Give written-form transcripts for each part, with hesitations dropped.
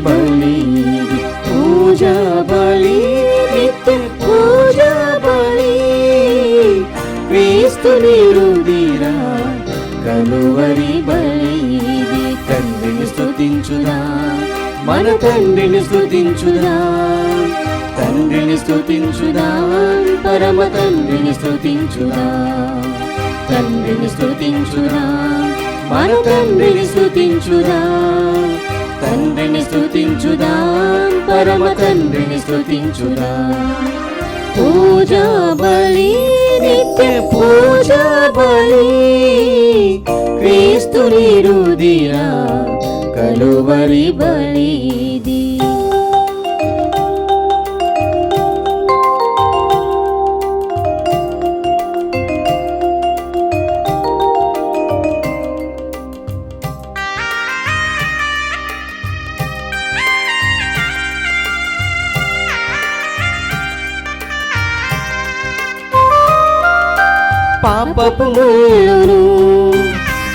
బలి, పూజా బలి, నిత్య పూజా బలి. క్రీస్తుని రుధిరా కలువరి బలి. తండ్రిని స్తుతించుదా, మన తండ్రిని స్తుతించుదా, తండ్రిని స్తుతించుదా, పరమ తండ్రిని స్తుతించుదా, తండ్రిని స్తుతించుదా, మన తండ్రిని స్తుతించుదా, తండ్రిని స్తుతించుదా, పరమ తండ్రిని స్తుతించుదా. పూజా బలి, నిత్య పూజా బలి. క్రీస్తుని రుధిరా కలువరి బలిది. పాపపు ముళ్ళును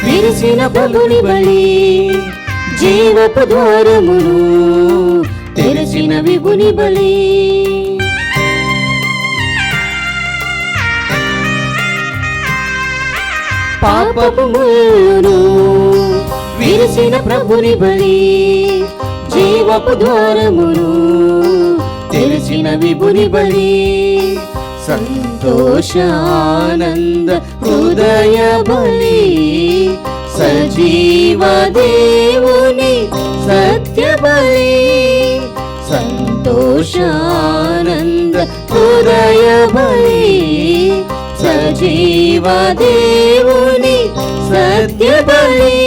విరిసిన ప్రభుని బలి, జీవపు ద్వారమును తెరచిన విభుని బలి. పాపపు ముళ్ళును విరిసిన ప్రభుని బలి, జీవపు ద్వారమును తెరచిన విభుని బలి. సంతోషానంద హృదయ బలి, సజీవ దేవుని సత్య బలి. సంతోషానంద హృదయ బలి, సజీవ దేవుని సత్య బలి.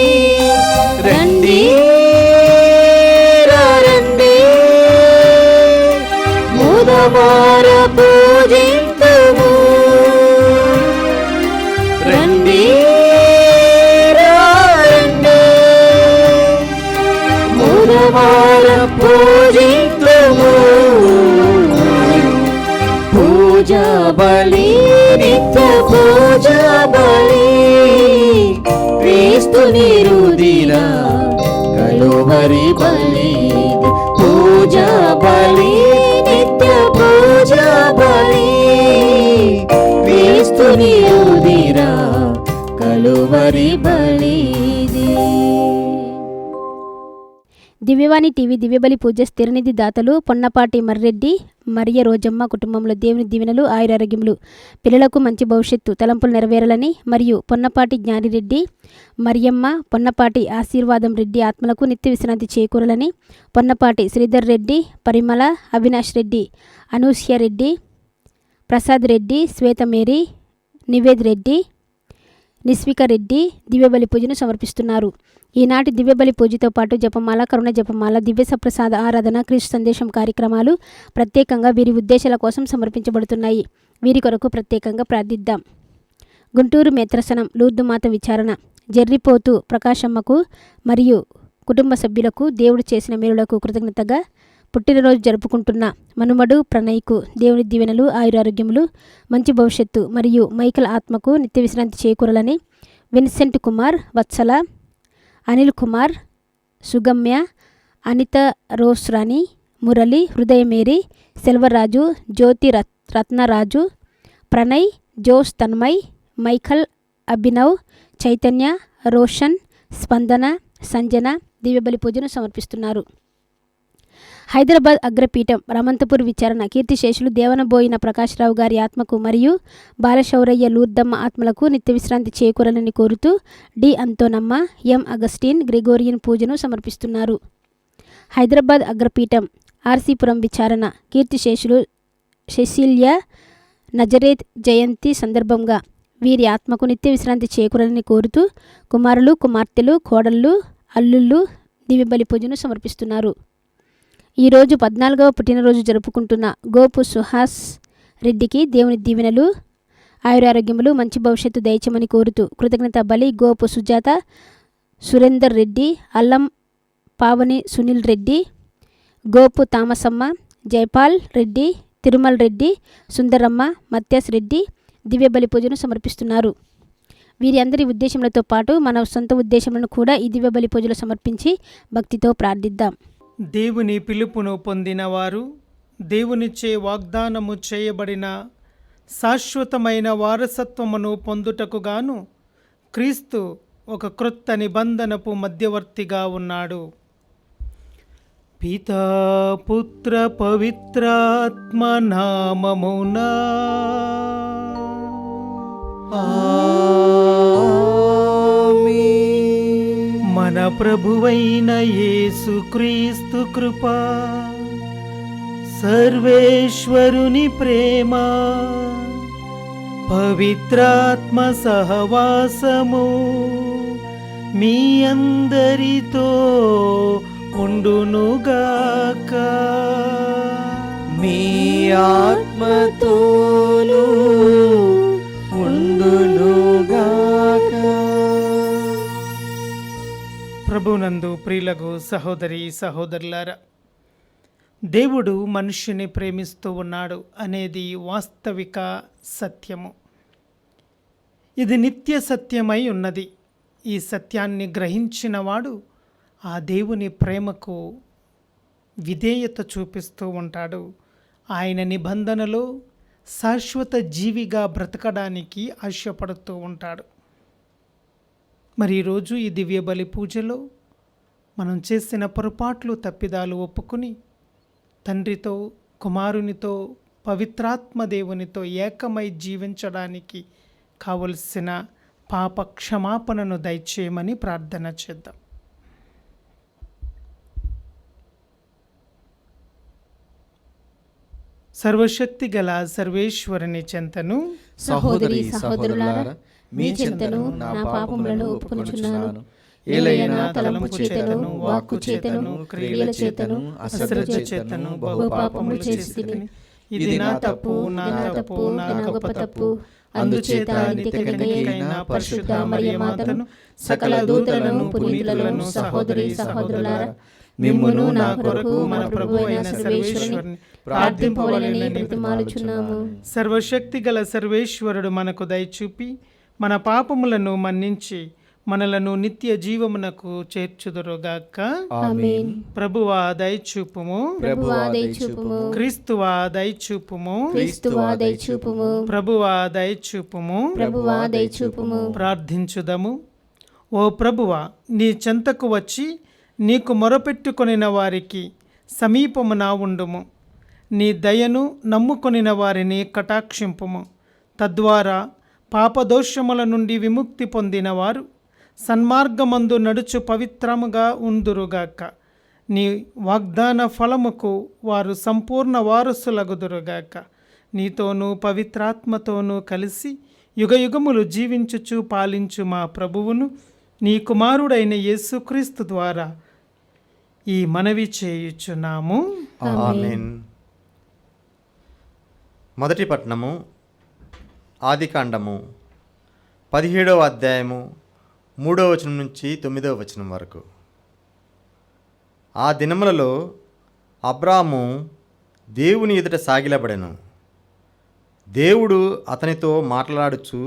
రండి రండి ముదమార పూజింతుము, రండి రండి ముదమార పూజింతుము. పూజా బలి, నిత్య పూజా బలి. క్రీస్తుని రుధిరా కలువరి బలి. పూజా బలి, నిత్య పూజా బలి. క్రీస్తుని రుధిరా కలువరి బలిది. దివ్యవాణి టీవీ దివ్యబలి పూజ స్థిరనిధి దాతలు పొన్నపాటి మర్రెడ్డి మరియ రోజమ్మ కుటుంబంలో దేవుని దీవెనలు ఆయురారోగ్యములు, పిల్లలకు మంచి భవిష్యత్తు తలంపులు నెరవేరాలని మరియు పొన్నపాటి జ్ఞానిరెడ్డి మరియమ్మ పొన్నపాటి ఆశీర్వాదం రెడ్డి ఆత్మలకు నిత్య విశ్రాంతి చేకూరాలని, పొన్నపాటి శ్రీధర్ రెడ్డి, పరిమళ, అవినాష్ రెడ్డి, అనూష్య రెడ్డి, ప్రసాద్ రెడ్డి, శ్వేతమేరి, నివేద్ రెడ్డి, నిస్విక రెడ్డి దివ్యబలి పూజను సమర్పిస్తున్నారు. ఈనాటి దివ్యబలి పూజతో పాటు జపమాల, కరుణ జపమాల, దివ్య సప్రసాద ఆరాధన, క్రీస్తు సందేశం కార్యక్రమాలు ప్రత్యేకంగా వీరి ఉద్దేశాల కోసం సమర్పించబడుతున్నాయి. వీరి కొరకు ప్రత్యేకంగా ప్రార్థిద్దాం. గుంటూరు మేత్రసనం లూర్దుమాత విచారణ, జర్రిపోతు ప్రకాశమ్మకు మరియు కుటుంబ సభ్యులకు దేవుడు చేసిన మేలులకు కృతజ్ఞతగా పుట్టినరోజు జరుపుకుంటున్న మనుమడు ప్రణయ్కు దేవుని దీవెనలు ఆయురారోగ్యములు, మంచి భవిష్యత్తు మరియు మైకల్ ఆత్మకు నిత్య విశ్రాంతి చేకూరాలని విన్సెంట్ కుమార్, వత్సల, అనిల్ కుమార్, సుగమ్య, అనిత రోస్రాణి, మురళి, హృదయమేరి, సెల్వరాజు, జ్యోతి రత్నరాజు, ప్రణయ్, జోస్ తన్మయ్, మైఖల్, అభినవ్, చైతన్య, రోషన్, స్పందన, సంజన దివ్యబలి పూజను సమర్పిస్తున్నారు. హైదరాబాద్ అగ్రపీఠం రమంతపూర్ విచారణ కీర్తిశేషులు దేవనబోయిన ప్రకాశ్రావు గారి ఆత్మకు మరియు బాలశౌరయ్య లూర్దమ్మ ఆత్మలకు నిత్య విశ్రాంతి చేకూరాలని కోరుతూ డి అంతోనమ్మ, ఎం అగస్టిన్ గ్రెగోరియన్ పూజను సమర్పిస్తున్నారు. హైదరాబాద్ అగ్రపీఠం ఆర్సీపురం విచారణ కీర్తిశేషులు షెసిలియా నజరేత్ జయంతి సందర్భంగా వీరి ఆత్మకు నిత్య విశ్రాంతి చేకూరాలని కోరుతూ కుమారులు, కుమార్తెలు, కోడళ్ళు, అల్లుళ్ళు దివ్యబలి పూజను సమర్పిస్తున్నారు. ఈరోజు 14వ పుట్టినరోజు జరుపుకుంటున్న గోపు సుహాస్ రెడ్డికి దేవుని దీవెనలు ఆయురారోగ్యములు, మంచి భవిష్యత్తు దయచేయమని కోరుతూ కృతజ్ఞత బలి గోపు సుజాత, సురేందర్ రెడ్డి, అల్లం పావని సునీల్ రెడ్డి, గోపు తామసమ్మ, జైపాల్ రెడ్డి, తిరుమల్ రెడ్డి, సుందరమ్మ, మత్యాస్ రెడ్డి దివ్యబలి పూజను సమర్పిస్తున్నారు. వీరి అందరి ఉద్దేశములతో పాటు మన సొంత ఉద్దేశములను కూడా ఈ దివ్యబలి పూజలు సమర్పించి భక్తితో ప్రార్థిద్దాం. దేవుని పిలుపును పొందినవారు దేవునిచే వాగ్దానము చేయబడిన శాశ్వతమైన వారసత్వమును పొందుటకు గాను క్రీస్తు ఒక క్రొత్త నిబంధనపు మధ్యవర్తిగా ఉన్నాడు. పితా పుత్ర పవిత్రాత్మ నామమునా మన ప్రభువైన యేసుక్రీస్తు కృప, సర్వేశ్వరుని ప్రేమ, పవిత్రాత్మ సహవాసము మీ అందరితో ఉండునుగాక. మీ ఆత్మతోనూ ఉండునుగాక. ప్రభునందు ప్రియులకు సహోదరి సహోదరులారా, దేవుడు మనుష్యుని ప్రేమిస్తూ ఉన్నాడు అనేది వాస్తవిక సత్యము. ఇది నిత్య సత్యమై ఉన్నది. ఈ సత్యాన్ని గ్రహించినవాడు ఆ దేవుని ప్రేమకు విధేయత చూపిస్తూ ఉంటాడు. ఆయన నిబంధనలో శాశ్వత జీవిగా బ్రతకడానికి ఆశపడుతూ ఉంటాడు. మరి ఈరోజు ఈ దివ్య బలి పూజలో మనం చేసిన పొరపాట్లు తప్పిదాలు ఒప్పుకుని తండ్రితో, కుమారునితో, పవిత్రాత్మ దేవునితో ఏకమై జీవించడానికి కావలసిన పాప క్షమాపణను దయచేయమని ప్రార్థన చేద్దాం. సర్వశక్తి గల సర్వేశ్వరుని చెంతను సహోదరి సహోదరులారా, మీ చెంతను నా పాపములను ఒప్పుకొనుచున్నాను. ఏలైనా తలంపు చేతను, వాక్కు చేతను, క్రియల చేతను, అశ్రద్ధ చేతను బహు పాపములు చేసితిని. ఇది నా తప్పు, నా తప్పు, నా గొప్ప తప్పు. అందుచేత నిత్యకన్యకైన పరిశుద్ధ మరియమాతను, సకల దూతలను, పునీతులను, సహోదరి సహోదరులారా, మిమ్మును నా కొరకు మన ప్రభువైన సర్వేశ్వరుని ప్రార్థింపవలెనని బ్రతిమాలుచున్నాము. సర్వశక్తి గల సర్వేశ్వరుడు మనకు దయచూపి మన పాపములను మన్నించి మనలను నిత్య జీవమునకు చేర్చుదురుగాక. ఆమేన్. ప్రభువా దయచూపుము, ప్రభువా దయచూపుము, క్రీస్తువా దయచూపుము, క్రీస్తువా దయచూపుము, ప్రభువా దయచూపుము. ప్రభువా దయచూపుము. ప్రార్థించుదము. ఓ ప్రభువా, నీ చెంతకు వచ్చి నీకు మొరపెట్టుకొనిన వారికి సమీపమున ఉండుము. నీ దయను నమ్ముకొనిన వారిని కటాక్షింపుము. తద్వారా పాపదోషముల నుండి విముక్తి పొందినవారు సన్మార్గమందు నడుచు పవిత్రముగా ఉందురుగాక. నీ వాగ్దాన ఫలముకు వారు సంపూర్ణ వారసులగుదురుగాక. నీతోనూ పవిత్రాత్మతోనూ కలిసి యుగయుగములు జీవించుచు పాలించు మా ప్రభువును, నీ కుమారుడైన యేసుక్రీస్తు ద్వారా ఈ మనవి చేయుచున్నాము. ఆమేన్. మొదటి పట్టణము ఆదికాండము 17వ అధ్యాయము 3వ వచనం నుంచి 9వ వచనం వరకు. ఆ దినములలో అబ్రాము దేవుని ఎదుట సాగిలబడెను. దేవుడు అతనితో మాట్లాడుచు,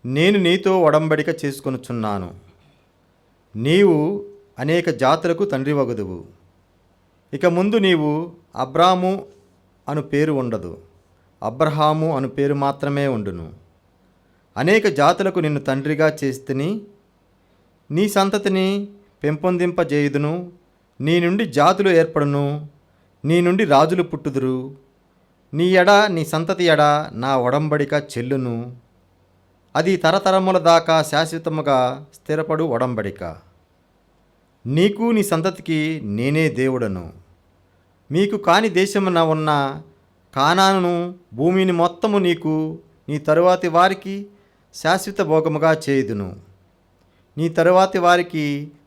నేను నీతో ఒడంబడిక చేసుకొనుచున్నాను. నీవు అనేక జాతులకు తండ్రి వగుదువు. ఇక ముందు నీవు అబ్రాము అను పేరు ఉండదు, అబ్రహాము అను పేరు మాత్రమే ఉండును. అనేక జాతులకు నిన్ను తండ్రిగా చేస్తుని నీ సంతతిని పెంపొందింపజేయుదును. నీ నుండి జాతులు ఏర్పడును, నీ నుండి రాజులు పుట్టుదురు. నీ ఎడ, నీ సంతతి ఎడ నా ఒడంబడిక చెల్లును. అది తరతరముల దాకా శాశ్వతముగా స్థిరపడు ఒడంబడిక. నీకు నీ సంతతికి నేనే దేవుడను. మీకు కాని దేశమున ఉన్న కానాను భూమిని మొత్తము నీకు, నీ తరువాతి వారికి శాశ్వత భోగముగా చేయుదును. నీ తరువాతి వారికి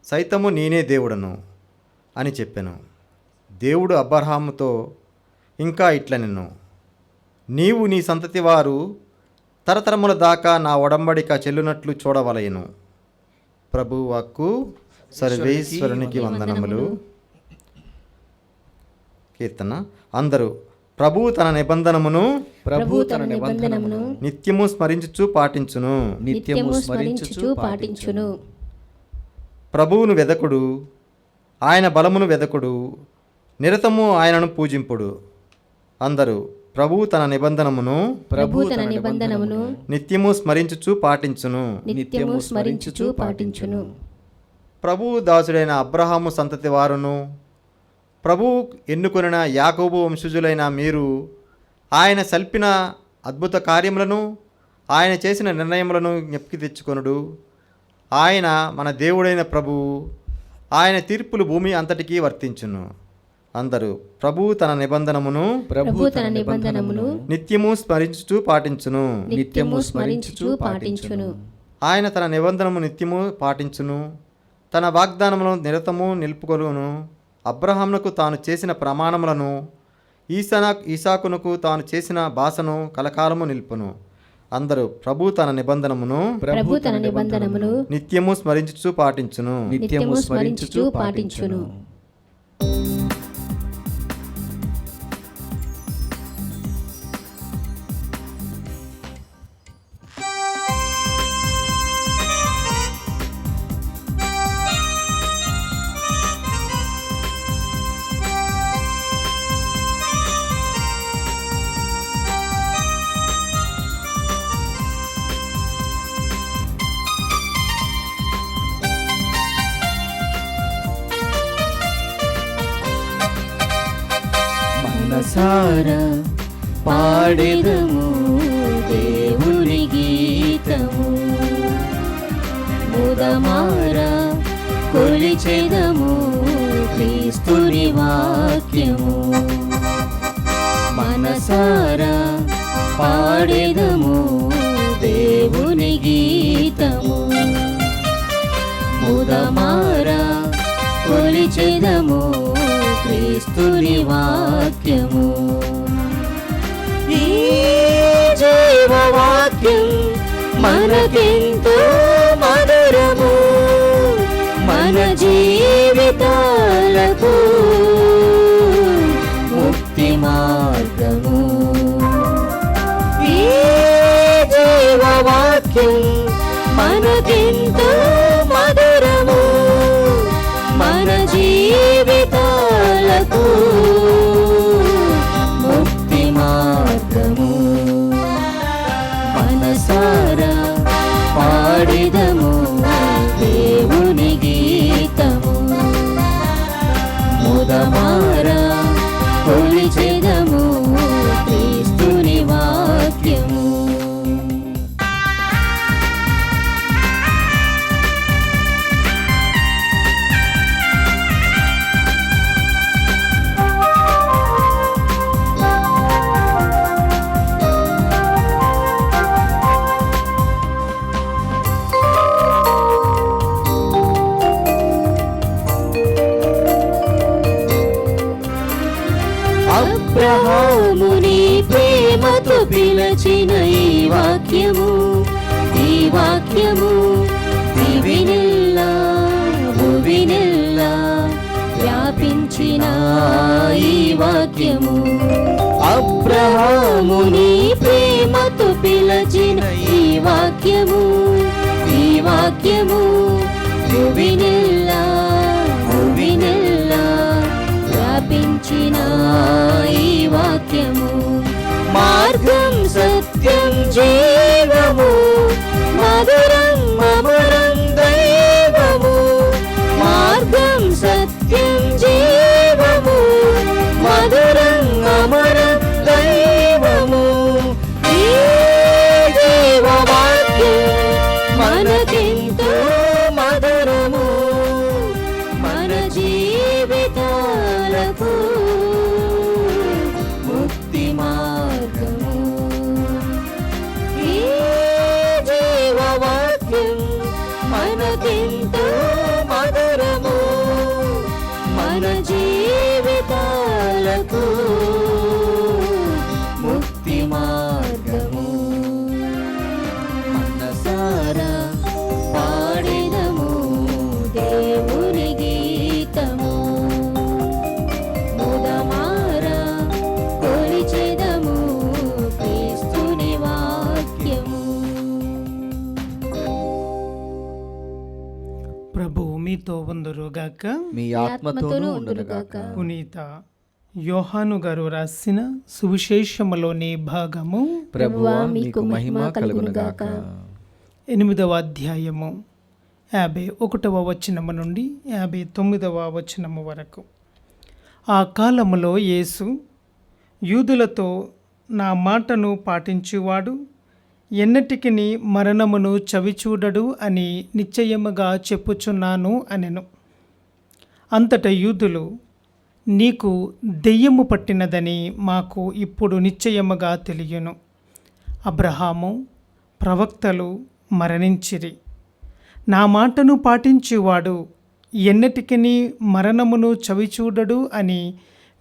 సైతము నేనే దేవుడను అని చెప్పెను. దేవుడు అబ్రహాముతో ఇంకా ఇట్లనెను, నీవు నీ సంతతి వారు తరతరముల దాకా నా ఒడంబడిక చెల్లునట్లు చూడవలయను. ప్రభువు వాక్కు. సర్వేశ్వరునికి వందనములు. కీర్తన. అందరూ ప్రభువు తన నిబంధనమును నిత్యము స్మరించుచు పాటించును. ప్రభువును వెదకుడు, ఆయన బలమును వెదకుడు, నిరతము ఆయనను పూజింపుడు. అందరూ ప్రభువు తన నిబంధనమును నిత్యము స్మరించుచు పాటించును. ప్రభువు దాసుడైన అబ్రహాము సంతతి వారును, ప్రభువు ఎన్నుకొనిన యాకోబు వంశజులైన మీరు ఆయన సల్పిన అద్భుత కార్యములను, ఆయన చేసిన నిర్ణయములను జ్ఞప్తికి తెచ్చుకొనుడు. ఆయన మన దేవుడైన ప్రభువు, ఆయన తీర్పులు భూమి అంతటికీ వర్తించును. అందరూ ప్రభువు తన నిబంధనమును నిత్యము స్మరించుచు పాటించును. ఆయన తన నిబంధనము నిత్యము పాటించును, తన వాగ్దానములను నిరతము నిలుపుకొనును. అబ్రహామునకు తాను చేసిన ప్రమాణములను, ఈసాకునకు తాను చేసిన భాషను కలకాలము నిలుపును. అందరూ ప్రభు తన నిబంధనమును నిత్యము స్మరించుచు పాటించును. మనసారా పాడెదము దేవుని గీతము, ముదమారా కొలిచెదము క్రీస్తుని వాక్యము. మనసారా పాడెదము దేవుని గీతము, ముదమారా కొలిచెదము క్రీస్తుని వాక్యము. ఈ జీవవాక్యం మనకెంతో మధురము, మన జీవితాలకు ముక్తి మార్గము. ఈ జీవవాక్యం మనకెంతో మధురము, మన జీవితాలకు ముక్తి మార్గము. మనసారా పాడిదము దేవుని గీతము, ముదమారా కొలిచెదము క్రీస్తుని వాక్యము. అబ్రహాముని ప్రేమతో పిలచిన ఈ వాక్యము భువినెల్లా వ్యాపించిన ఈ వాక్యము. అబ్రహాముని ప్రేమతో పిలచిన ఈ వాక్యము భువినెల్లా వ్యాపించిన ఈ వాక్యము. మార్గం సత్యం జీవము, మధురం అమరం దైవము. మార్గం సత్యం జీవము, మధురం అమరం దైవము. ఈ జీవవాక్యం మనకెంతో మధురము, మన జీవితాలకు ముక్తి మార్గము. ఈ జీవవాక్యం మనకెంతో మధురము, మన ఉండురుగాక. మీ ఆత్మతోనూ ఉండునుగాక. పునీత యోహాను గారు రాసిన సువిశేషములోని భాగము. ప్రభువా మీకు మహిమ కలుగునుగాక. 8వ అధ్యాయము 51వ వచనము నుండి 59వ వచనము వరకు. ఆ కాలములో యేసు యూదులతో, నా మాటను పాటించువాడు ఎన్నటికిని మరణమును చవిచూడడు అని నిశ్చయముగా చెప్పుచున్నాను అనెను. అంతట యూదులు, నీకు దెయ్యము పట్టినదని మాకు ఇప్పుడు నిశ్చయముగా తెలియను. అబ్రహాము ప్రవక్తలు మరణించిరి. నా మాటను పాటించువాడు ఎన్నటికిని మరణమును చవిచూడడు అని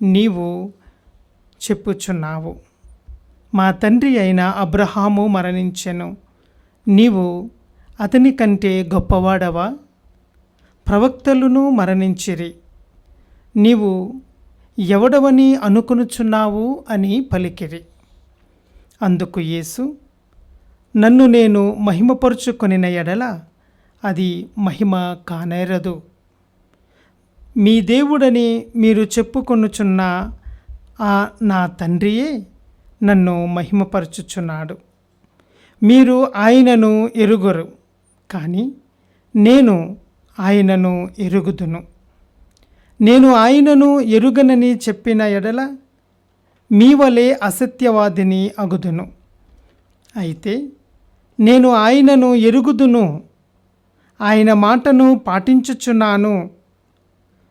నీవు చెప్పుచున్నావు. మా తండ్రి అయిన అబ్రహాము మరణించెను, నీవు అతని కంటే గొప్పవాడవా? ప్రవక్తలును మరణించిరి, నీవు ఎవడవని అనుకొనుచున్నావు అని పలికిరి. అందుకు యేసు, నన్ను నేను మహిమపరుచుకొనిన ఎడల అది మహిమ కానేరదు. మీ దేవుడని మీరు చెప్పుకొనుచున్న ఆ నా తండ్రియే నన్ను మహిమపరచుచున్నాడు. మీరు ఆయనను ఎరుగరు, కానీ నేను ఆయనను ఎరుగుదును. నేను ఆయనను ఎరుగనని చెప్పిన ఎడల మీ వలె అసత్యవాదిని అగుదును. అయితే నేను ఆయనను ఎరుగుదును, ఆయన మాటను పాటించుచున్నాను.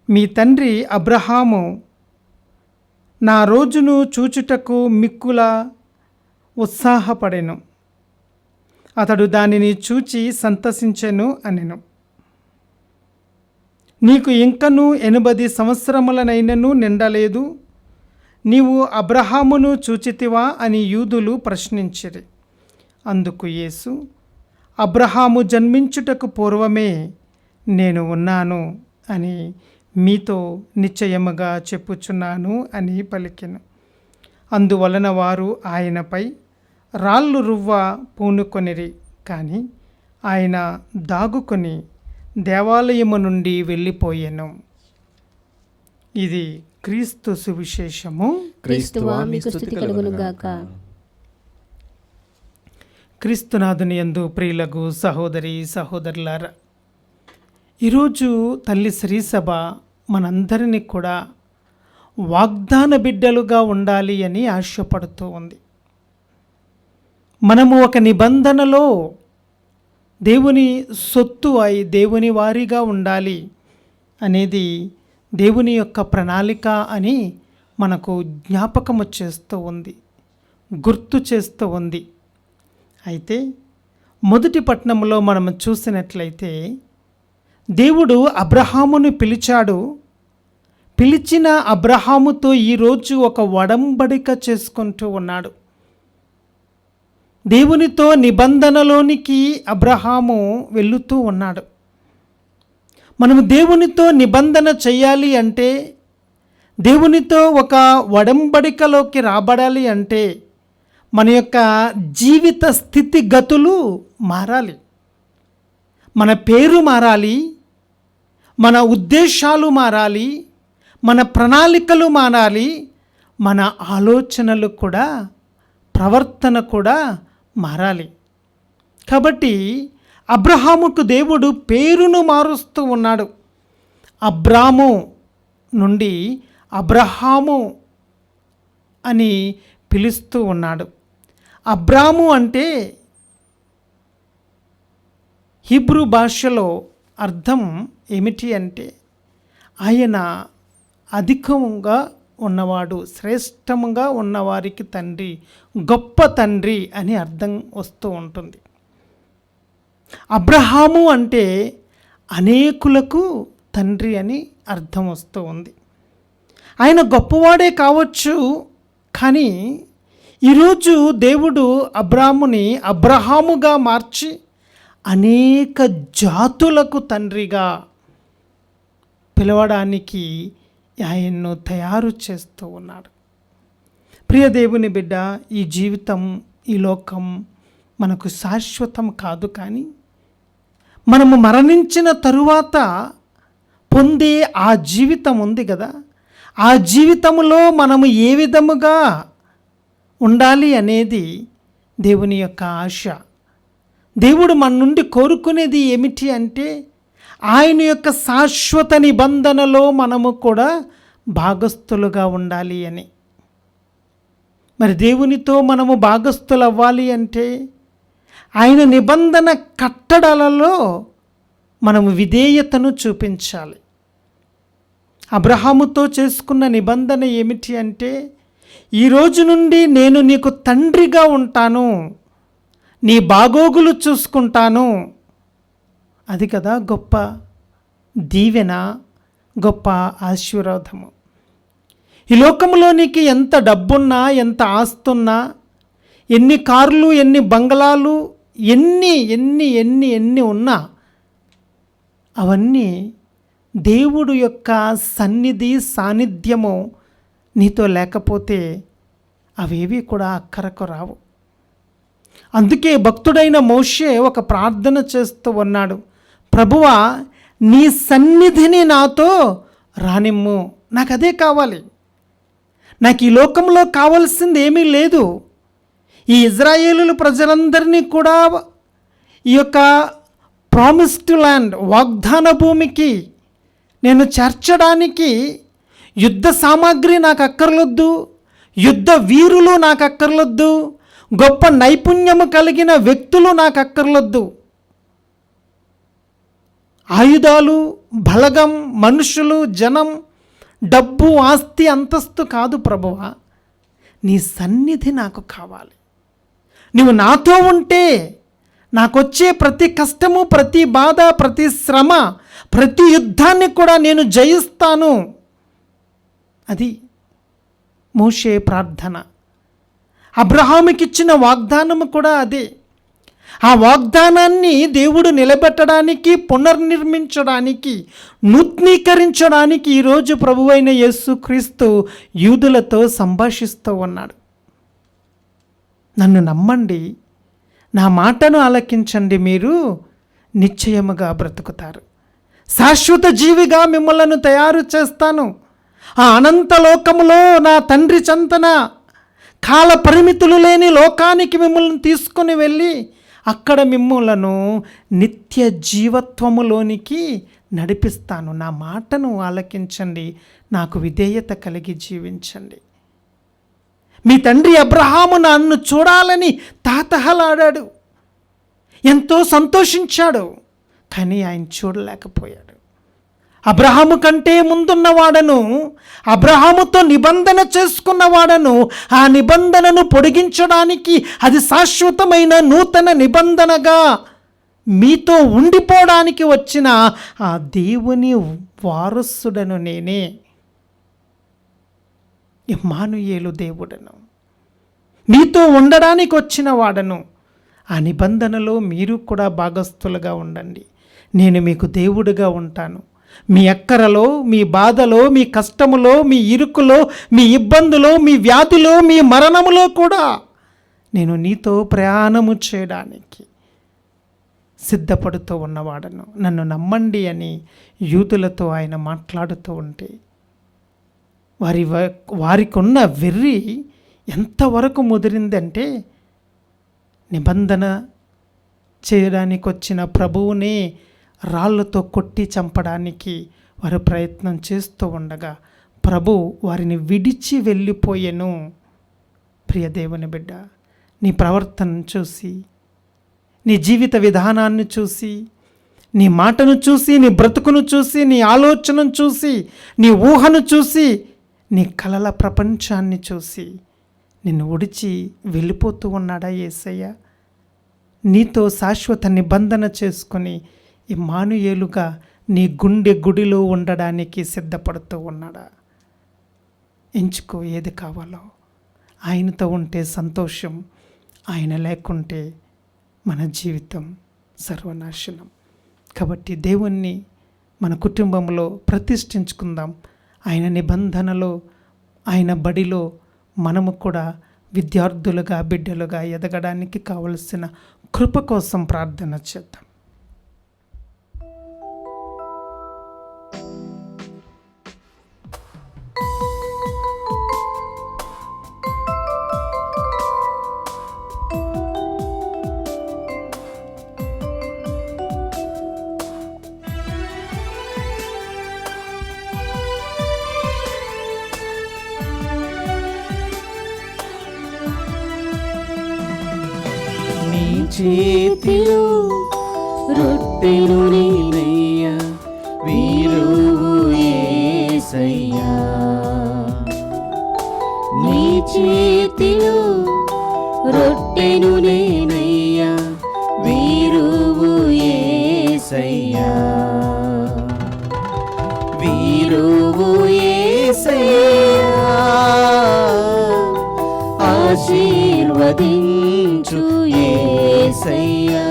మీ తండ్రి అబ్రహాము నా రోజును చూచుటకు మిక్కుల ఉత్సాహపడెను, అతడు దానిని చూచి సంతసించెను అనెను. నీకు ఇంకనూ 80 సంవత్సరములనైనను నిండలేదు, నీవు అబ్రహామును చూచితివా అని యూదులు ప్రశ్నించిరి. అందుకు యేసు, అబ్రహాము జన్మించుటకు పూర్వమే నేను ఉన్నాను అని మీతో నిశ్చయముగా చెప్పుచున్నాను అని పలికెను. అందువలన వారు ఆయనపై రాళ్ళు రువ్వ పూనుకొనిరి, కానీ ఆయన దాగుకొని దేవాలయము నుండి వెళ్ళిపోయెను. ఇది క్రీస్తు సువిశేషము. క్రీస్తువా మీకు స్తుతి కలుగునుగాక. క్రీస్తునాథుని యందు ప్రియులకు సహోదరి సహోదరులారా, ఈరోజు తల్లి శ్రీసభ మనందరినీ కూడా వాగ్దాన బిడ్డలుగా ఉండాలి అని ఆశపడుతూ ఉంది. మనము ఒక నిబంధనలో దేవుని సొత్తు అయి దేవుని వారిగా ఉండాలి అనేది దేవుని యొక్క ప్రణాళిక అని మనకు జ్ఞాపకము చేస్తూ ఉంది, గుర్తు చేస్తూ ఉంది. అయితే మొదటి పట్టణంలో మనం చూసినట్లయితే దేవుడు అబ్రహామును పిలిచాడు. పిలిచిన అబ్రహాముతో ఈరోజు ఒక ఒడంబడిక చేసుకుంటూ ఉన్నాడు. దేవునితో నిబంధనలోనికి అబ్రహాము వెళుతూ ఉన్నాడు. మనము దేవునితో నిబంధన చేయాలి అంటే, దేవునితో ఒక ఒడంబడికలోకి రాబడాలి అంటే మన యొక్క జీవిత స్థితిగతులు మారాలి, మన పేరు మారాలి, మన ఉద్దేశాలు మారాలి, మన ప్రణాళికలు మారాలి, మన ఆలోచనలు కూడా, ప్రవర్తన కూడా మారాలి. కాబట్టి అబ్రహాముకు దేవుడు పేరును మారుస్తూ ఉన్నాడు. అబ్రాము నుండి అబ్రహాము అని పిలుస్తూ ఉన్నాడు. అబ్రాము అంటే హీబ్రూ భాషలో అర్థం ఏమిటి అంటే ఆయన అధికంగా ఉన్నవాడు, శ్రేష్టంగా ఉన్నవారికి తండ్రి, గొప్ప తండ్రి అని అర్థం వస్తూ ఉంటుంది. అబ్రహాము అంటే అనేకులకు తండ్రి అని అర్థం వస్తూ ఉంది. ఆయన గొప్పవాడే కావచ్చు, కానీ ఈరోజు దేవుడు అబ్రాముని అబ్రహాముగా మార్చి అనేక జాతులకు తండ్రిగా పిలవడానికి ఆయన్ను తయారు చేస్తూ ఉన్నాడు. ప్రియ దేవుని బిడ్డ, ఈ జీవితం, ఈ లోకం మనకు శాశ్వతం కాదు. కానీ మనము మరణించిన తరువాత పొందే ఆ జీవితం ఉంది కదా, ఆ జీవితంలో మనము ఏ విధముగా ఉండాలి అనేది దేవుని యొక్క ఆశ. దేవుడు మన నుండి కోరుకునేది ఏమిటి అంటే ఆయన యొక్క శాశ్వత నిబంధనలో మనము కూడా భాగస్థులుగా ఉండాలి అని. మరి దేవునితో మనము భాగస్థులు అవ్వాలి అంటే ఆయన నిబంధన కట్టడలలో మనము విధేయతను చూపించాలి. అబ్రహాముతో చేసుకున్న నిబంధన ఏమిటి అంటే, ఈ రోజు నుండి నేను నీకు తండ్రిగా ఉంటాను, నీ బాగోగులు చూసుకుంటాను. అది కదా గొప్ప దీవెన, గొప్ప ఆశీర్వాదము. ఈ లోకంలో నీకు ఎంత డబ్బున్నా, ఎంత ఆస్తున్నా, ఎన్ని కార్లు, ఎన్ని బంగళాలు, ఎన్ని ఎన్ని ఎన్ని ఎన్ని ఉన్నా అవన్నీ దేవుడు యొక్క సన్నిధి సాన్నిధ్యము నీతో లేకపోతే అవేవి కూడా అక్కరకు రావు. అందుకే భక్తుడైన మోషే ఒక ప్రార్థన చేస్తూ ఉన్నాడు, ప్రభువా నీ సన్నిధిని నాతో రానిమ్ము. నాకు అదే కావాలి. నాకు ఈ లోకంలో కావాల్సింది ఏమీ లేదు. ఈ ఇజ్రాయేలు ప్రజలందరినీ కూడా ఈ యొక్క ప్రామిస్డ్ ల్యాండ్, వాగ్దాన భూమికి నేను చేర్చడానికి యుద్ధ సామాగ్రి నాకు అక్కర్లొద్దు, యుద్ధ వీరులు నాకు అక్కర్లొద్దు, గొప్ప నైపుణ్యము కలిగిన వ్యక్తులు నాకు అక్కర్లొద్దు. ఆయుధాలు, బలగం, మనుషులు, జనం, డబ్బు, ఆస్తి, అంతస్తు కాదు ప్రభువా, నీ సన్నిధి నాకు కావాలి. నువ్వు నాతో ఉంటే నాకొచ్చే ప్రతి కష్టము, ప్రతి బాధ, ప్రతి శ్రమ, ప్రతి యుద్ధాన్ని కూడా నేను జయిస్తాను. అది మోషే ప్రార్థన. అబ్రహాముకిచ్చిన వాగ్దానము కూడా అదే. ఆ వాగ్దానాన్ని దేవుడు నిలబెట్టడానికి, పునర్నిర్మించడానికి, నూతనీకరించడానికి ఈరోజు ప్రభువైన యేసుక్రీస్తు యూదులతో సంభాషిస్తూ ఉన్నాడు. నన్ను నమ్మండి, నా మాటను ఆలకించండి, మీరు నిశ్చయముగా బ్రతుకుతారు. శాశ్వత జీవిగా మిమ్మల్ని తయారు చేస్తాను. ఆ అనంత లోకములో నా తండ్రి చెంతన కాల పరిమితులు లేని లోకానికి మిమ్మల్ని తీసుకొని వెళ్ళి అక్కడ మిమ్మలను నిత్య జీవత్వములోనికి నడిపిస్తాను. నా మాటను ఆలకించండి, నాకు విధేయత కలిగి జీవించండి. మీ తండ్రి అబ్రహాము నన్ను చూడాలని తాతహలాడాడు, ఎంతో సంతోషించాడు, కానీ ఆయన చూడలేకపోయాడు. అబ్రహాము కంటే ముందున్నవాడను, అబ్రహాముతో నిబంధన చేసుకున్నవాడను, ఆ నిబంధనను పొడిగించడానికి, అది శాశ్వతమైన నూతన నిబంధనగా మీతో ఉండిపోవడానికి వచ్చిన ఆ దేవుని వారసుడను నేనే, ఇమ్మానుయేలు దేవుడను, మీతో ఉండడానికి వచ్చిన వాడను. ఆ నిబంధనలో మీరు కూడా భాగస్థులుగా ఉండండి. నేను మీకు దేవుడిగా ఉంటాను. మీ అక్కరలో, మీ బాధలో, మీ కష్టములో, మీ ఇరుకులో, మీ ఇబ్బందులో, మీ వ్యాధిలో, మీ మరణములో కూడా నేను నీతో ప్రయాణము చేయడానికి సిద్ధపడుతూ ఉన్నవాడను. నన్ను నమ్మండి అని యూదులతో ఆయన మాట్లాడుతూ ఉంటే వారికి ఉన్న వెర్రి ఎంతవరకు ముదిరిందంటే, నిబంధన చేయడానికి వచ్చిన ప్రభువునే రాళ్ళతో కొట్టి చంపడానికి వారు ప్రయత్నం చేస్తూ ఉండగా ప్రభు వారిని విడిచి వెళ్ళిపోయెను. ప్రియ దేవుని బిడ్డ, నీ ప్రవర్తనను చూసి, నీ జీవిత విధానాన్ని చూసి, నీ మాటను చూసి, నీ బ్రతుకును చూసి, నీ ఆలోచనను చూసి, నీ ఊహను చూసి, నీ కలల ప్రపంచాన్ని చూసి నిన్ను విడిచి వెళ్ళిపోతూ ఉన్నాడా యేసయ్య? నీతో శాశ్వత నిబంధన చేసుకొని ఇమ్మానుయేలుగా నీ గుండె గుడిలో ఉండడానికి సిద్ధపడుతూ ఉన్నాడా? ఎంచుకో ఏది కావాలో. ఆయనతో ఉంటే సంతోషం, ఆయన లేకుంటే మన జీవితం సర్వనాశనం. కాబట్టి దేవుణ్ణి మన కుటుంబంలో ప్రతిష్ఠించుకుందాం. ఆయన నిబంధనలో, ఆయన బడిలో మనము కూడా విద్యార్థులుగా, బిడ్డలుగా ఎదగడానికి కావలసిన కృప కోసం ప్రార్థన చేద్దాం. చేతిలో రొట్టెను నేనయ్యా, వీరువు యేసయ్యా. నీ చేతిలో రొట్టెను నేనయ్యా, వీరువు యేసయ్యా. వీరువు యేసయ్యా, ఆశీర్వదించు యేసయ్యా.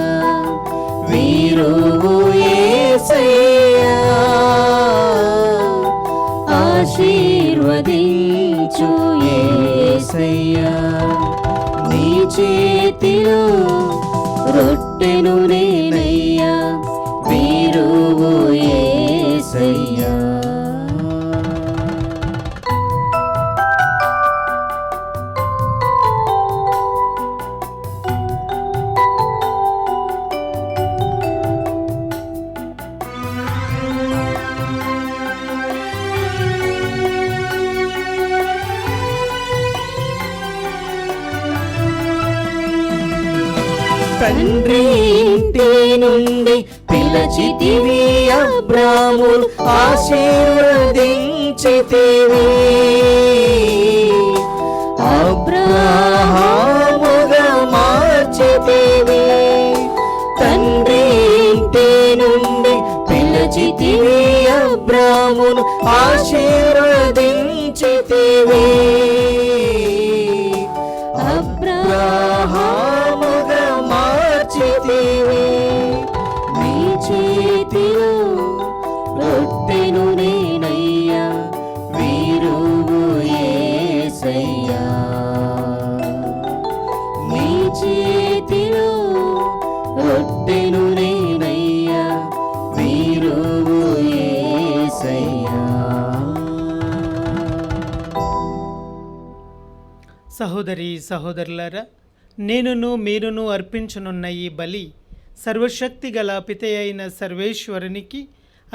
వీరువు యేసయ్యా, ఆశీర్వదించు యేసయ్యా. నీ చేతిలో రొట్టెను నేనయ్యా, వీరువు యేసయ్యా. తండ్రి ఇంటి నుండి పిలచితివి అబ్రామును, ఆశీర్వదించితివి. అబ్రాహాముగా మార్చితివి. తండ్రి ఇంటి నుండి పిలచితివి అబ్రామును, ఆశీర్వదించితివి. అబ్రాహాముగా మార్చితివి. నీ చేతిలో రొట్టెను నేనయ్యా, వీరువు యేసయ్యా. నీ చేతిలో రొట్టెను నేనయ్యా, వీరువు యేసయ్యా. సహోదరి సహోదరులారా, నేనును మీరును అర్పించనున్న ఈ బలి సర్వశక్తి గల పిత అయిన సర్వేశ్వరునికి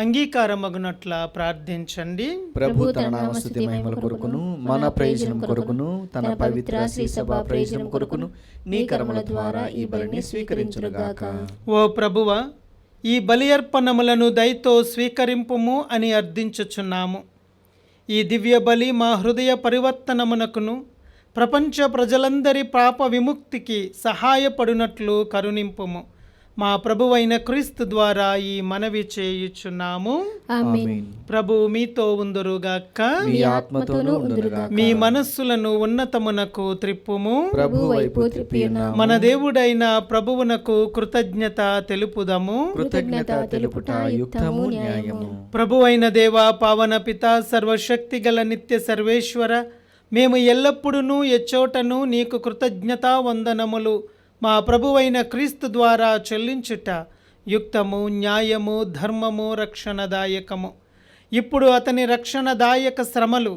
అంగీకారమగునట్ల ప్రార్థించండి. ప్రభు తన నామస్తుతి మహిమల కొరకును, మన ప్రయోజనం కొరకును, తన పవిత్ర శ్రీ సభ ప్రయోజనం కొరకును నీ కర్మల ద్వారా ఈ బలిని స్వీకరించునుగాక. ఓ ప్రభువా, ఈ బలి అర్పణములను దయతో స్వీకరింపుము అని అర్థించుచున్నాము. ఈ దివ్య బలి మా హృదయ పరివర్తనమునకును, ప్రపంచ ప్రజలందరి పాప విముక్తికి సహాయపడినట్లు కరుణింపుము. మా ప్రభువైన క్రీస్తు ద్వారా ఈ మనవి చేయుచున్నాము. ఆమేన్. ప్రభు మీతో ఉందురుగాక, మీ ఆత్మతోనూ ఉండునుగాక. మీ మనస్సులను ఉన్నతమునకు త్రిప్పుము. ప్రభు వైపు త్రిప్పి ఉన్నాము. మన దేవుడైన ప్రభువునకు కృతజ్ఞత తెలుపుదము. కృతజ్ఞత తెలుపుట యుక్తము, న్యాయము. ప్రభువైన దేవ, పావన పిత, సర్వశక్తి గల నిత్య సర్వేశ్వర, మేము ఎల్లప్పుడూ ఎచ్చోటను నీకు కృతజ్ఞతా వందనములు మా ప్రభువైన క్రీస్తు ద్వారా చెల్లించుట యుక్తము, న్యాయము, ధర్మము, రక్షణదాయకము. ఇప్పుడు అతని రక్షణదాయక శ్రమలు,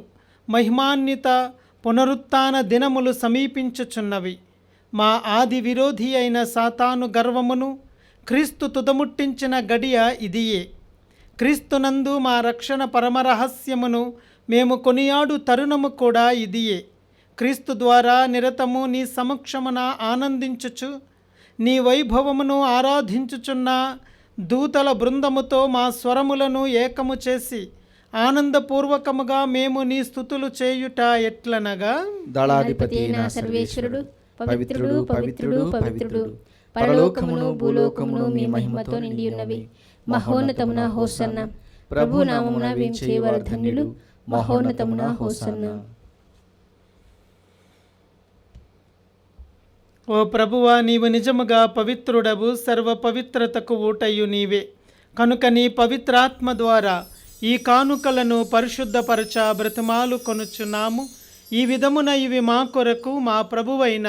మహిమాన్విత పునరుత్థాన దినములు సమీపించుచున్నవి. మా ఆది విరోధి అయిన సాతాను గర్వమును క్రీస్తు తుదముట్టించిన గడియ ఇదియే. క్రీస్తునందు మా రక్షణ పరమరహస్యమును మేము కొనియాడు తరుణము కూడా ఇదియే. క్రీస్తు ద్వారా నిరతము నీ సమక్షమున ఆనందించుచు నీ వైభవమును ఆరాధించుచున్న దూతల బృందముతో మా స్వరములను ఏకము చేసి ఆనందపూర్వకముగా మేము నీ స్తుతులు చేయుట ఎట్లనగా, దళాధిపతి అయిన సర్వేశ్వరుడు పవిత్రుడు, పవిత్రుడు, పవిత్రుడు. పరలోకమును భూలోకమును మీ మహిమతో నిండి ఉన్నవి. మహోన్నతమున హోసన్న. ప్రభు నామమున వేంచేవారు ధన్యులు. మహోన్నతమున హోసన్న. ఓ ప్రభువా, నీవు నిజముగా పవిత్రుడవు, సర్వ పవిత్రతకు ఊటయు నీవే. కనుక నీ పవిత్రాత్మ ద్వారా ఈ కానుకలను పరిశుద్ధపరచ బ్రతిమాలు కొనుచున్నాము. ఈ విధమున ఇవి మా కొరకు మా ప్రభువైన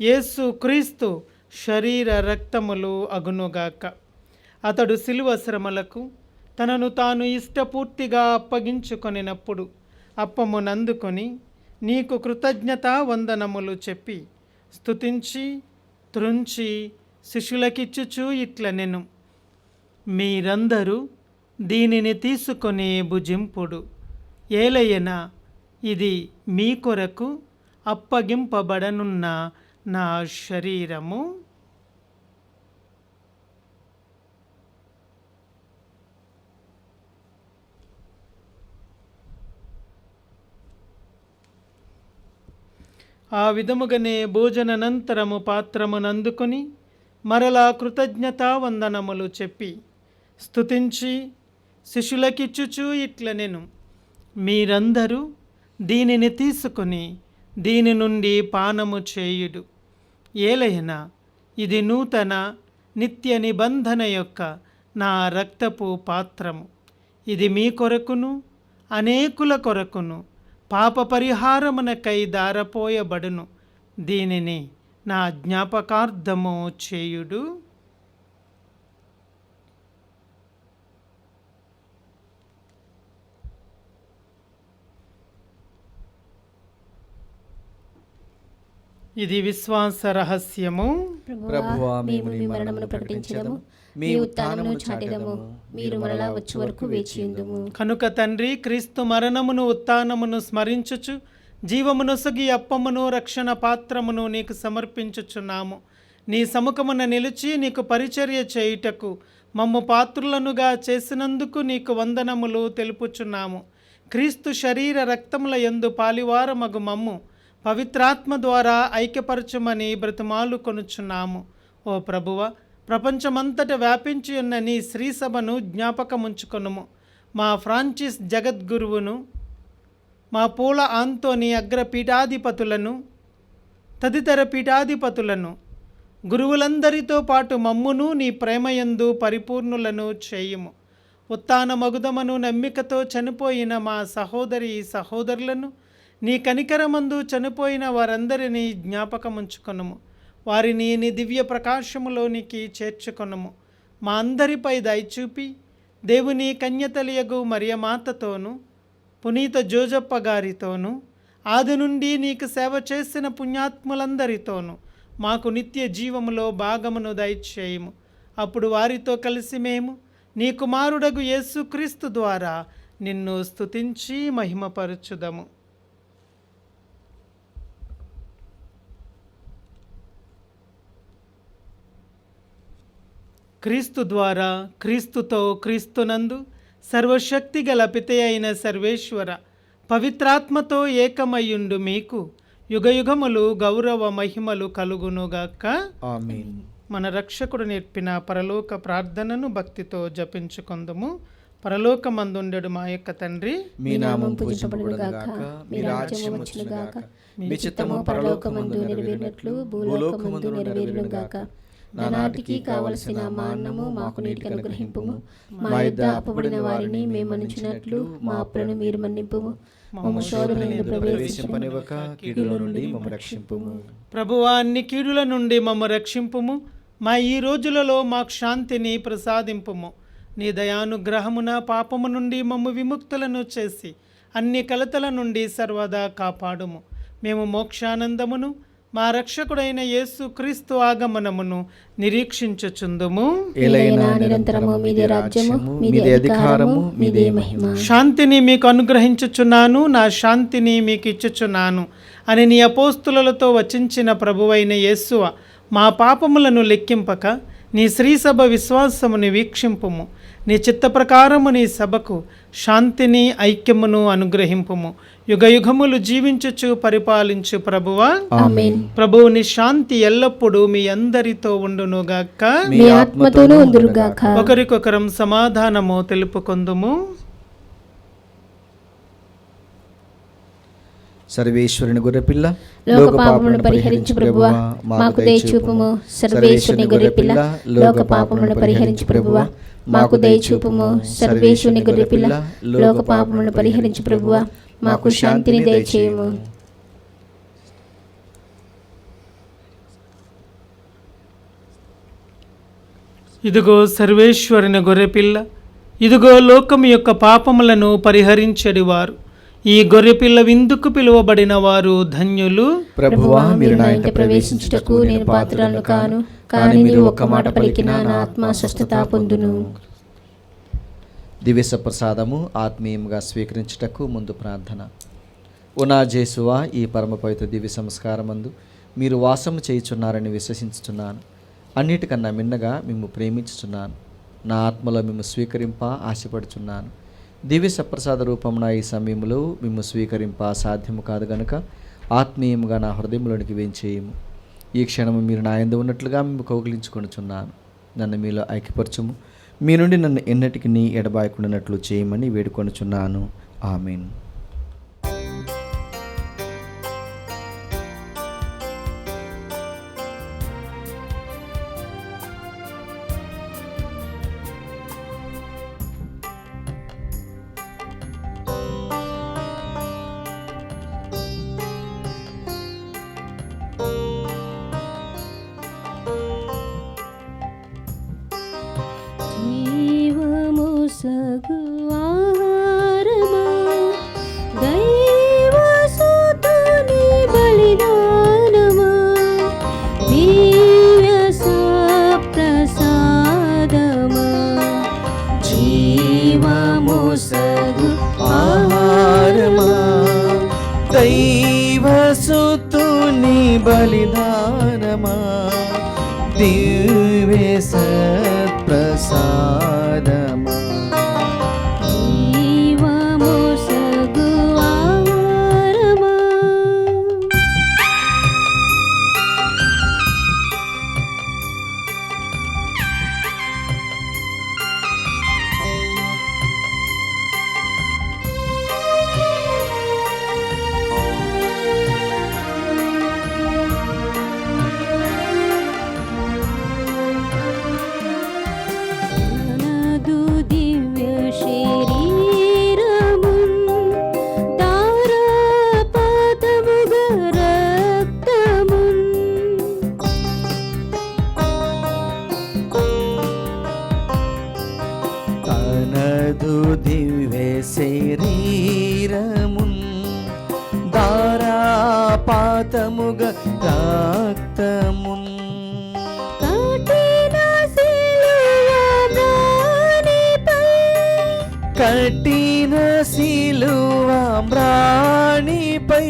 యేసు క్రీస్తు శరీర రక్తములు అగునుగాక. అతడు శిలువ శ్రమలకు తనను తాను ఇష్టపూర్తిగా అప్పగించుకొనినప్పుడు అప్పమునందుకొని నీకు కృతజ్ఞతా వందనములు చెప్పి స్తుతించి త్రుంచి శిష్యులకిచ్చుచూ ఇట్లనెను, మీరందరూ దీనిని తీసుకొని భుజింపుడు. ఏలయన ఇది మీ కొరకు అప్పగింపబడనున్న నా శరీరము. ఆ విధముగానే భోజనానంతరము పాత్రమునందుకొని మరలా కృతజ్ఞతావందనములు చెప్పి స్తుతించి శిష్యులకిచ్చుచు ఇట్లనెను, మీరందరూ దీనిని తీసుకొని దీని నుండి పానము చేయుడు. ఏలైనా ఇది నూతన నిత్య నిబంధన యొక్క నా రక్తపు పాత్రము. ఇది మీ కొరకును అనేకుల కొరకును పాప పరిహారమునకై దారపోయబడును. దీనిని నా జ్ఞాపకార్థము చేయుడు. ఇది విశ్వాస రహస్యము. ప్రభువా, మేము నీ మరణమును ప్రకటించెదము, మీ ఉత్థానమును చాటెదము, మీరు మరలా వచ్చే వరకు వేచియుందుము. కనుక తండ్రి, క్రీస్తు మరణమును ఉత్థానమును స్మరించుచు జీవమునొసగి అప్పమును రక్షణ పాత్రమును నీకు సమర్పించుచున్నాము. నీ సముఖమున నిలిచి నీకు పరిచర్య చేయుటకు మమ్ము పాత్రులనుగా చేసినందుకు నీకు వందనములు తెలుపుచున్నాము. క్రీస్తు శరీర రక్తముల యందు పాలివారమగు మమ్ము పవిత్రాత్మ ద్వారా ఐక్యపరచుమని బ్రతిమాలు కొనుచున్నాము. ఓ ప్రభువ, ప్రపంచమంతట వ్యాపించి ఉన్న నీ శ్రీసభను జ్ఞాపకముంచుకొనుము. మా ఫ్రాన్సిస్ జగద్గురువును, మా పూల ఆంతోని అగ్ర పీఠాధిపతులను, తదితర పీఠాధిపతులను, గురువులందరితో పాటు మమ్మును నీ ప్రేమయందు పరిపూర్ణులను చేయుము. ఉత్థాన మగుదమను నమ్మికతో చనిపోయిన మా సహోదరి సహోదరులను, నీ కనికరమందు చనిపోయిన వారందరినీ జ్ఞాపకముంచుకొనుము. వారిని నీ దివ్య ప్రకాశములోనికి చేర్చుకొనుము. మా అందరిపై దయచూపి దేవుని కన్యతలియగు మరియమాతతోనూ పునీత జోజప్ప గారితోనూ ఆది నుండి నీకు సేవ చేసిన పుణ్యాత్ములందరితోనూ మాకు నిత్య జీవములో భాగమును దయచేయము. అప్పుడు వారితో కలిసి మేము నీ కుమారుడగు యేసుక్రీస్తు ద్వారా నిన్ను స్తుతించి మహిమపరచుదము. క్రీస్తు ద్వారా, క్రీస్తుతో, క్రీస్తునందు సర్వశక్తి గల పిత అయిన సర్వేశ్వర పవిత్రాత్మతో ఏకమయ్యుండు మీకు యుగయుగములు గౌరవ మహిమలు కలుగునుగాక. ఆమేన్. మన రక్షకుడు నేర్పిన పరలోక ప్రార్థనను భక్తితో జపించుకొందుము. పరలోకమందుండెడు మా యొక్క తండ్రి, మీ నామం పూజింపబడుగాక, మీ రాజ్యం వచ్చునుగాక, మీ చిత్తము పరలోకమందు నెరవేరినట్లు భూలోకమందు నెరవేరునుగాక. నానాటికి కావలసిన మా అన్నము మాకు నీటికి అనుగ్రహింపుము. మా యొద్ద అప్పబడిన వారిని మేము మన్నించినట్లు మా అప్పులను మీరు మన్నింపుము. మమ్ము శోధనయందు ప్రవేశింపనివ్వక కీడుల నుండి మమ్ము రక్షింపుము. ప్రభువా, అన్ని కీడుల నుండి మమ్ము రక్షింపుము. మా ఈ రోజులలో మాకు శాంతిని ప్రసాదింపుము. నీ దయానుగ్రహమున పాపము నుండి మమ్ము విముక్తులను చేసి అన్ని కలతల నుండి సర్వదా కాపాడుము. మేము మోక్షానందమును మా రక్షకుడైన యేసు క్రీస్తు ఆగమనమును నిరీక్షించుచుందుము. ఏలైనా నిరంతరము మీదే రాజ్యము, మీదే అధికారము, మీదే మహిమ. శాంతిని మీకు అనుగ్రహించుచున్నాను, నా శాంతిని మీకు ఇచ్చుచున్నాను అని నీ అపోస్తులతో వచించిన ప్రభువైన యేసువ, మా పాపములను లెక్కింపక నీ శ్రీసభ విశ్వాసముని వీక్షింపుము. నీ చిత్త ప్రకారము నీ సభకు శాంతిని ఐక్యమును అనుగ్రహింపుము. యుగయుగములు జీవించుచు పరిపాలించు ప్రభువా, ఆమేన్. ప్రభువుని శాంతి ఎల్లప్పుడూ మీ అందరితో ఉండునుగాక, మీ ఆత్మతోనూ ఉందురుగాక. ఒకరికొకరం సమాధానము తెలుపుకొందుము. సర్వేశ్వరుని గొర్రెపిల్ల, లోక పాపములను పరిహరించు ప్రభువా, మాకు దయచూపుము. సర్వేశ్వరుని గొర్రెపిల్ల, లోక పాపములను పరిహరించు ప్రభువా, మాకు దయచూపుము. సర్వేశ్వరుని గొర్రెపిల్ల, లోక పాపములను పరిహరించు ప్రభువా, మాకు శాంతిని దయచేయుము. ఇదిగో సర్వేశ్వరుని గొర్రెపిల్ల, ఇదిగో లోకము యొక్క పాపములను పరిహరించెడివారు. ఈ గొర్రెపిల్ల విందుకు పిలువబడిన వారు ధన్యులు. ప్రభువా, మీరు నా ఇంట ప్రవేశించుటకు నేను పాత్రను కాను, కానీ నీవు ఒక్క మాట పలికినా నా ఆత్మ స్వస్థత పొందును. దివ్య ప్రసాదము ఆత్మీయంగా స్వీకరించుటకు ముందు ప్రార్థన. ఉనా జేసువా, ఈ పరమ పవిత్ర దివ్య సంస్కారమందు మీరు వాసము చేయుచున్నారని విశ్వసించుచున్నాను. అన్నిటికన్నా మిన్నగా మిమ్ము ప్రేమించుచున్నాను. నా ఆత్మలో మిమ్ము స్వీకరింప ఆశపడుచున్నాను. దివ్య సప్రసాద రూపమున ఈ సమయంలో మిమ్ము స్వీకరింప సాధ్యము కాదు గనుక ఆత్మీయంగా నా హృదయంలోనికి వేంచేయము. ఈ క్షణము మీరు నా యందు ఉన్నట్లుగా మేము కౌగిలించుకొనుచున్నాను. నన్ను మీలో ఐక్యపరచుము. మీ నుండి నన్ను ఎన్నటికి నీ ఎడబాయకుండానట్లు చేయమని వేడుకొనుచున్నాను. ఆమేన్. జీవముసగు ఆహారమా, దైవసుతుని బలిదానమా, దివ్య సప్రసాదమా, జీవముసగు ఆహారమా, దైవసుతుని బలిదానమా, దివ్య సత్ప్రసాదమా, జీవముసగు ఆహారమా. తనదు దివ్య శరీరమున్ ధారాపాతముగ రక్తమున్ తనదు దివ్య శరీరమున్ ధారాపాతముగ రక్తమున్ కఠిన శిలువ మ్రాణిపై కఠిన శిలువ మ్రాణిపై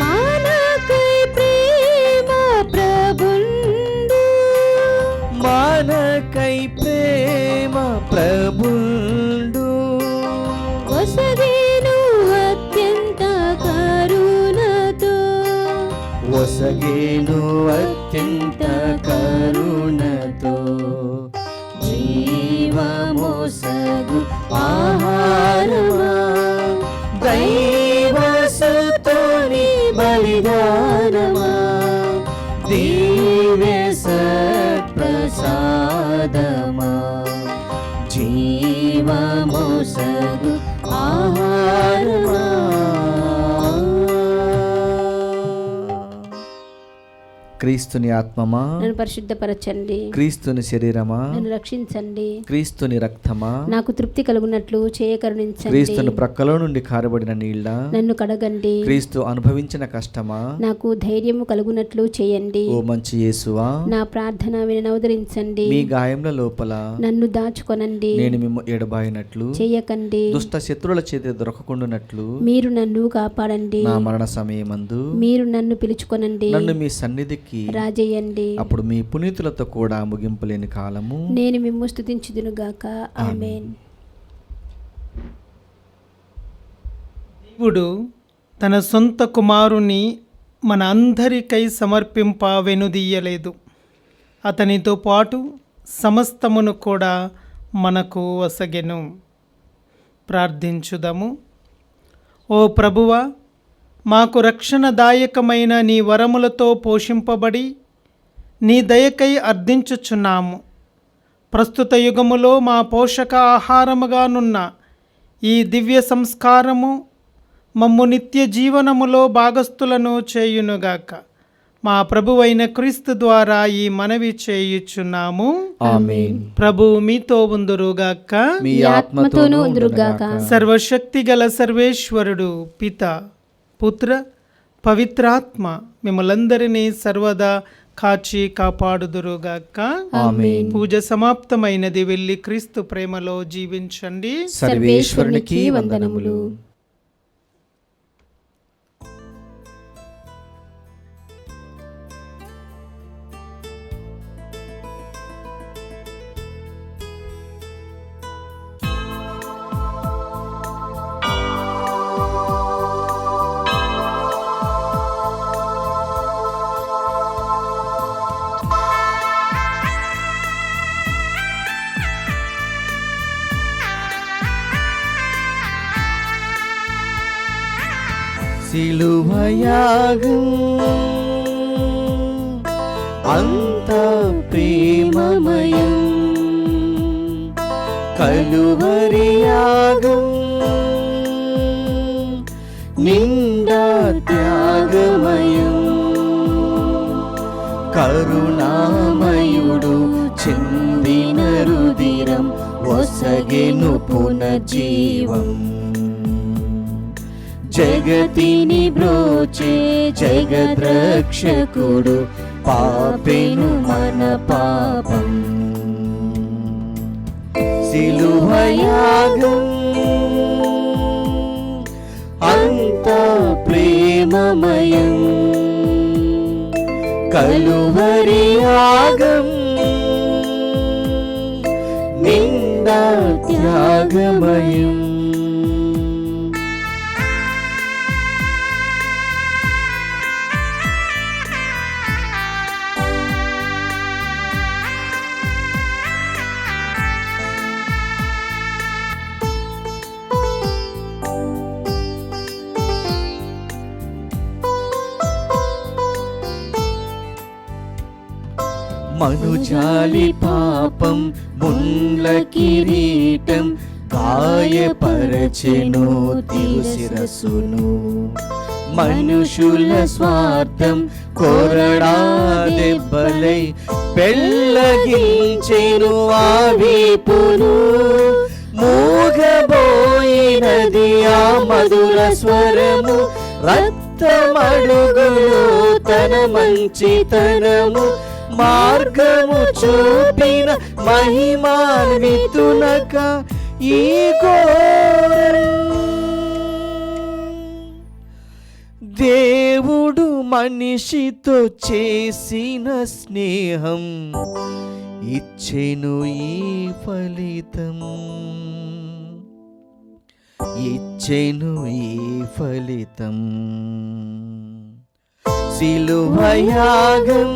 మానకై ప్రేమ ప్రభుండు, మానకై ప్రేమ ప్రభుండు, ఒసగేను అత్యంత కరుణతో, ఒసగేను అత్యంత కరుణతో, జీవమోసగు ఆహారమా, దైవసుతుని బలిదానమా, దివ్య సత్ప్రసాదమా, జీవమోసగు ఆహారమా. క్రీస్తుని ఆత్మమా, నన్ను పరిశుద్ధపరచండి, క్రీస్తుని శరీరమా, నన్ను రక్షించండి, క్రీస్తుని రక్తమా, నాకు తృప్తి కలుగునట్లు చేయకరుణించండి, క్రీస్తుని ప్రక్కలో నుండి కారబడిన నీళ్ళ, నన్ను కడగండి, క్రీస్తు అనుభవించిన కష్టమా, నాకు ధైర్యము కలుగునట్లు చేయండి, ఓ మంచి యేసువా, నా ప్రార్థన వినవదరించండి, మీ గాయముల లోపల నన్ను దాచుకొనండి, నేను మిమ్ము ఎడబాయినట్లు, చేయకండి, దుష్ట శత్రువుల చేతి దొరకకుండానట్లు, మీరు నన్ను కాపాడండి, నా మరణ సమయమందు మీరు నన్ను పిలుచుకొనండి, నన్ను మీ సన్నిధికి రాజేయండి, అప్పుడు మీ పునీతులతో కూడా ముగింపులేని కాలము నేను మిమ్ము స్తుతించుదునుగాక. ఆమేన్. దేవుడు తన సొంత కుమారుని మన అందరికై సమర్పింప వెనుదీయలేదు. అతనితో పాటు సమస్తమును కూడా మనకు వసగెను. ప్రార్థించుదము. ఓ ప్రభువా, మాకు రక్షణదాయకమైన నీ వరములతో పోషింపబడి నీ దయకై అర్థించుచున్నాము. ప్రస్తుత యుగములో మా పోషక ఆహారముగానున్న ఈ దివ్య సంస్కారము మమ్ము నిత్య జీవనములో భాగస్థులను చేయునుగాక. మా ప్రభువైన క్రీస్తు ద్వారా ఈ మనవి చేయుచున్నాము. ఆమేన్. ప్రభు మీతో ఉందురుగాక. మీ ఆత్మతోనూ ఉందురుగాక. సర్వశక్తి గల సర్వేశ్వరుడు పిత, పుత్ర, పవిత్రాత్మ మిమ్మలందరినీ సర్వదా కాచి కాపాడుదురుగాక. ఆమేన్. పూజ సమాప్తమైనది. వెళ్ళి క్రీస్తు ప్రేమలో జీవించండి. సర్వేశ్వరునికి వందనములు. సిలువయాగం అంత ప్రేమమయం, కలువరి యాగం నిండా త్యాగమయం, కరుణామయుడు చిందిన రుదిరం ఒసగెను పునర్జీవం, జగతిని బ్రోచే జగద్రక్షకుడు పాపెను మన పాపం. సిలువయాగం అంత ప్రేమమయం, కలువరి యాగం నిండా త్యాగమయం. మనుజాలి పాపం ముళ్ళ కిరీటం గాయపరచెను తిరుశిరస్సును, మనుషుల స్వార్థం కొరడా దెబ్బలై పెళ్ళగించెను ఆ వీపును, మూగబోయినది ఆ మధుర స్వరము, రక్తమడుగులు తన మంచితనము, మార్గము చూపిన మహిమాన్వితునక ఈ ఘోరం. దేవుడు మనిషితో చేసిన స్నేహం ఇచ్చెను ఈ ఫలితం, ఇచ్చెను ఈ ఫలితం. సిలువయాగం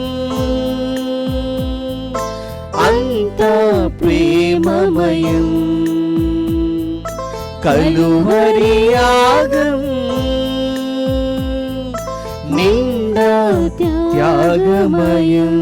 అంత ప్రేమమయం, కలువరి యాగం నిండా త్యాగమయం.